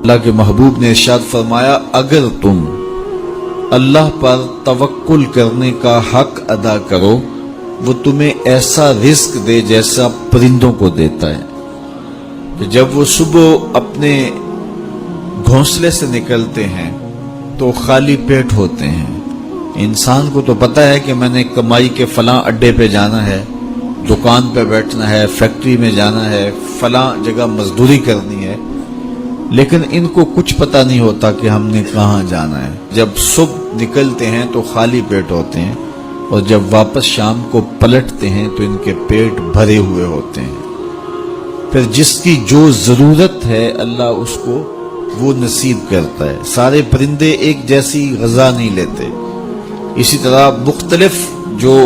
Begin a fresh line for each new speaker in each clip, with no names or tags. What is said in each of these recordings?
اللہ کے محبوب نے ارشاد فرمایا اگر تم اللہ پر توکل کرنے کا حق ادا کرو وہ تمہیں ایسا رزق دے جیسا پرندوں کو دیتا ہے کہ جب وہ صبح اپنے گھونسلے سے نکلتے ہیں تو خالی پیٹ ہوتے ہیں۔ انسان کو تو پتہ ہے کہ میں نے کمائی کے فلاں اڈے پہ جانا ہے، دکان پہ بیٹھنا ہے، فیکٹری میں جانا ہے، فلاں جگہ مزدوری کرنی ہے، لیکن ان کو کچھ پتہ نہیں ہوتا کہ ہم نے کہاں جانا ہے۔ جب صبح نکلتے ہیں تو خالی پیٹ ہوتے ہیں اور جب واپس شام کو پلٹتے ہیں تو ان کے پیٹ بھرے ہوئے ہوتے ہیں۔ پھر جس کی جو ضرورت ہے اللہ اس کو وہ نصیب کرتا ہے۔ سارے پرندے ایک جیسی غذا نہیں لیتے، اسی طرح مختلف جو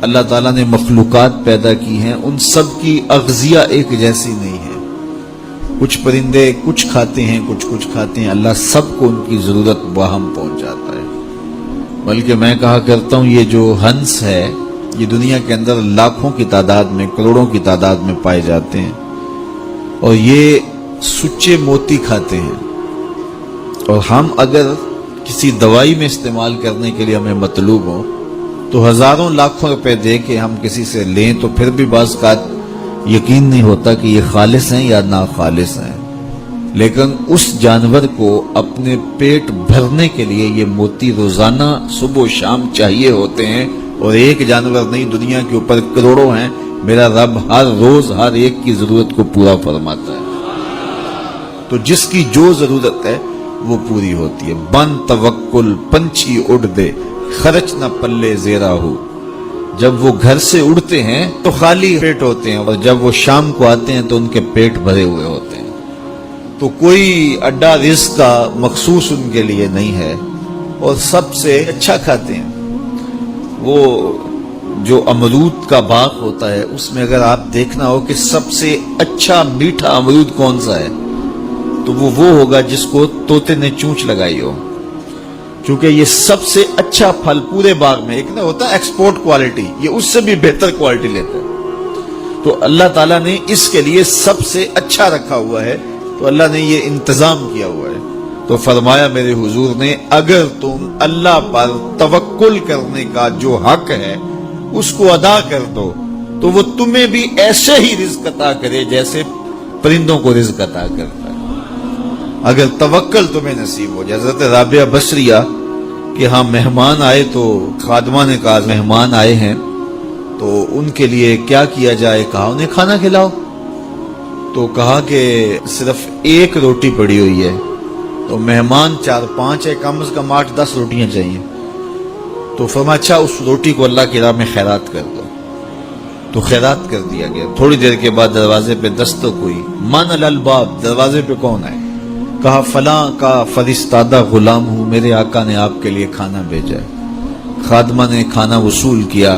اللہ تعالیٰ نے مخلوقات پیدا کی ہیں ان سب کی اغذیہ ایک جیسی نہیں ہے۔ کچھ پرندے کچھ کھاتے ہیں، کچھ کھاتے ہیں، اللہ سب کو ان کی ضرورت باہم پہنچاتا ہے۔ بلکہ میں کہا کرتا ہوں یہ جو ہنس ہے یہ دنیا کے اندر لاکھوں کی تعداد میں، کروڑوں کی تعداد میں پائے جاتے ہیں اور یہ سچے موتی کھاتے ہیں، اور ہم اگر کسی دوائی میں استعمال کرنے کے لیے ہمیں مطلوب ہو تو ہزاروں لاکھوں روپے دے کے ہم کسی سے لیں تو پھر بھی بعض کا یقین نہیں ہوتا کہ یہ خالص ہیں یا ناخالص ہیں، لیکن اس جانور کو اپنے پیٹ بھرنے کے لیے یہ موتی روزانہ صبح و شام چاہیے ہوتے ہیں، اور ایک جانور نہیں، دنیا کے اوپر کروڑوں ہیں، میرا رب ہر روز ہر ایک کی ضرورت کو پورا فرماتا ہے۔ تو جس کی جو ضرورت ہے وہ پوری ہوتی ہے۔ بن توکل پنچھی اڑ دے خرچ نہ پلے زیرا ہو۔ جب وہ گھر سے اڑتے ہیں تو خالی پیٹ ہوتے ہیں اور جب وہ شام کو آتے ہیں تو ان کے پیٹ بھرے ہوئے ہوتے ہیں۔ تو کوئی اڈا رزق کا مخصوص ان کے لیے نہیں ہے، اور سب سے اچھا کھاتے ہیں۔ وہ جو امرود کا باغ ہوتا ہے اس میں اگر آپ دیکھنا ہو کہ سب سے اچھا میٹھا امرود کون سا ہے تو وہ ہوگا جس کو طوطے نے چونچ لگائی ہو، کیونکہ یہ سب سے اچھا پھل پورے باغ میں، ایک نہ ہوتا ہے ایکسپورٹ کوالٹی، یہ اس سے بھی بہتر کوالٹی لیتا ہے۔ تو اللہ تعالیٰ نے اس کے لیے سب سے اچھا رکھا ہوا ہے، تو اللہ نے یہ انتظام کیا ہوا ہے۔ تو فرمایا میرے حضور نے اگر تم اللہ پر توکل کرنے کا جو حق ہے اس کو ادا کر دو تو وہ تمہیں بھی ایسے ہی رزق عطا کرے جیسے پرندوں کو رزق عطا کرتا ہے، اگر توکل تمہیں نصیب ہو جائے۔ حضرت رابعہ بصریہ کہ ہاں مہمان آئے تو خادمہ نے کہا مہمان آئے ہیں تو ان کے لیے کیا کیا جائے، کہا انہیں کھانا کھلاؤ، تو کہا کہ صرف ایک روٹی پڑی ہوئی ہے، تو مہمان 4-5 ہے، کم از کم 8-10 روٹیاں چاہیے، تو فرمایا اچھا اس روٹی کو اللہ کی راہ میں خیرات کر دو، تو خیرات کر دیا گیا۔ تھوڑی دیر کے بعد دروازے پہ دستک ہوئی، من الباب، دروازے پہ کون ہے؟ کہا فلاں کا فرستادہ غلام ہوں، میرے آقا نے آپ کے لیے کھانا بھیجا ہے۔ خادمہ نے کھانا وصول کیا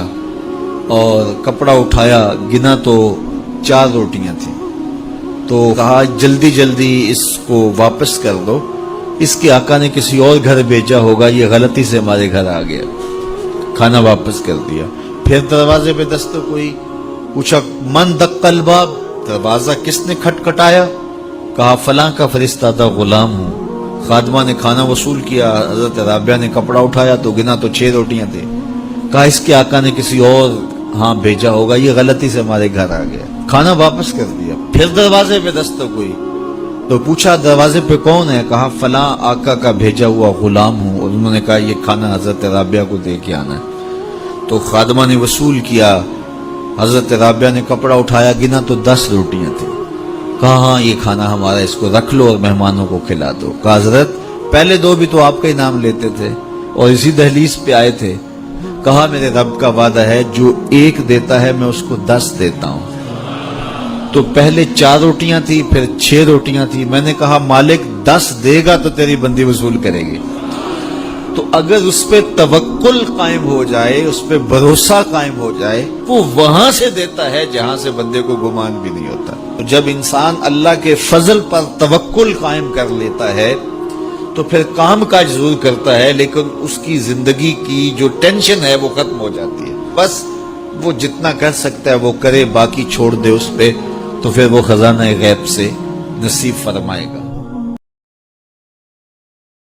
اور کپڑا اٹھایا، گنا تو 4 روٹیاں تھیں، تو کہا جلدی جلدی اس کو واپس کر دو، اس کے آقا نے کسی اور گھر بھیجا ہوگا، یہ غلطی سے ہمارے گھر آ گیا، کھانا واپس کر دیا۔ پھر دروازے پہ دستک ہوئی، پوچھا من دق الباب، دروازہ کس نے کھٹکھٹایا؟ کہا فلاں کا فرستادہ غلام ہوں۔ خادمہ نے کھانا وصول کیا، حضرت رابعہ نے کپڑا اٹھایا تو گنا تو 6 روٹیاں تھیں، کہا اس کے آقا نے کسی اور ہاں بھیجا ہوگا، یہ غلطی سے ہمارے گھر آ گیا، کھانا واپس کر دیا۔ پھر دروازے پہ دستک ہوئی تو پوچھا دروازے پہ کون ہے؟ کہا فلاں آقا کا بھیجا ہوا غلام ہوں، اور انہوں نے کہا یہ کھانا حضرت رابعہ کو دے کے آنا ہے۔ تو خادمہ نے وصول کیا، حضرت رابعہ نے کپڑا اٹھایا، گنا تو 10 روٹیاں تھیں، کہا ہاں یہ کھانا ہمارا، اس کو رکھ لو اور مہمانوں کو کھلا دو۔ کہا حضرت پہلے 2 بھی تو آپ کا ہی نام لیتے تھے اور اسی دہلیز پہ آئے تھے۔ کہا میرے رب کا وعدہ ہے جو 1 دیتا ہے میں اس کو 10 دیتا ہوں۔ تو پہلے 4 روٹیاں تھی، پھر 6 روٹیاں تھی، میں نے کہا مالک 10 دے گا تو تیری بندی وصول کرے گی۔ تو اگر اس پہ توکل قائم ہو جائے، اس پہ بھروسہ قائم ہو جائے، وہ وہاں سے دیتا ہے جہاں سے بندے کو گمان بھی نہیں ہوتا۔ تو جب انسان اللہ کے فضل پر توکل قائم کر لیتا ہے تو پھر کام کاج ضرور کرتا ہے، لیکن اس کی زندگی کی جو ٹینشن ہے وہ ختم ہو جاتی ہے۔ بس وہ جتنا کر سکتا ہے وہ کرے، باقی چھوڑ دے اس پہ، تو پھر وہ خزانہ غیب سے نصیب فرمائے گا۔